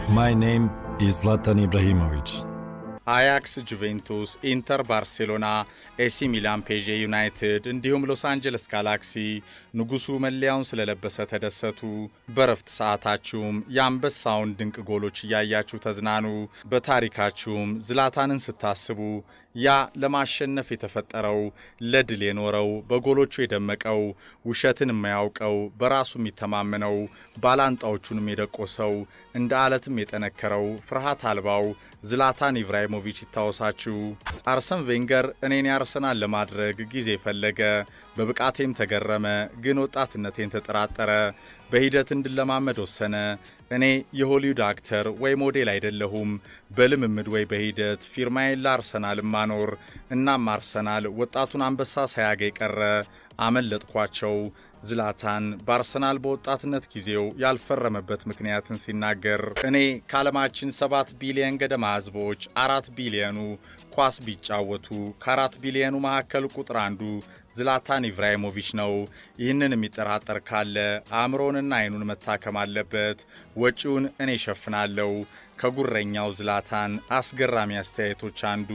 My name is Zlatan Ibrahimovic. አያክስ፣ ጁቬንቱስ፣ ኢንተር፣ ባርሴሎና፣ ኤሲ ሚላን፣ ፔዤ ዩናይትድ እንዲሁም ሎስ አንጀለስ ጋላክሲ ንጉሱ መለያውን ስለለበሰ ተደሰቱ። በረፍት ሰዓታችሁም የአንበሳውን ድንቅ ጎሎች እያያችሁ ተዝናኑ። በታሪካችሁም ዝላታንን ስታስቡ ያ ለማሸነፍ የተፈጠረው ለድል የኖረው በጎሎቹ የደመቀው ውሸትን የማያውቀው በራሱ የሚተማመነው ባላንጣዎቹንም የደቆሰው እንደ አለትም የጠነከረው ፍርሃት አልባው ዝላታን ኢብራሂሞቪች ይታወሳችሁ። አርሰን ቬንገር እኔን ያርሰናል ለማድረግ ጊዜ ፈለገ፣ በብቃቴም ተገረመ፣ ግን ወጣትነቴን ተጠራጠረ። በሂደት እንድለማመድ ወሰነ። እኔ የሆሊውድ አክተር ወይ ሞዴል አይደለሁም፣ በልምምድ ወይ በሂደት ፊርማዬን ለአርሰናል ማኖር። እናም አርሰናል ወጣቱን አንበሳ ሳያገኝ ቀረ። አመለጥኳቸው። ዝላታን በአርሰናል በወጣትነት ጊዜው ያልፈረመበት ምክንያትን ሲናገር እኔ ከዓለማችን 7 ቢሊዮን ገደማ ህዝቦች 4 ቢሊዮኑ ኳስ ቢጫወቱ ከ4 ቢሊዮኑ መካከል ቁጥር አንዱ ዝላታን ኢብራሂሞቪች ነው። ይህንን የሚጠራጠር ካለ አእምሮንና አይኑን መታከም አለበት። ወጪውን እኔ ሸፍናለሁ። ከጉረኛው ዝላታን አስገራሚ አስተያየቶች አንዱ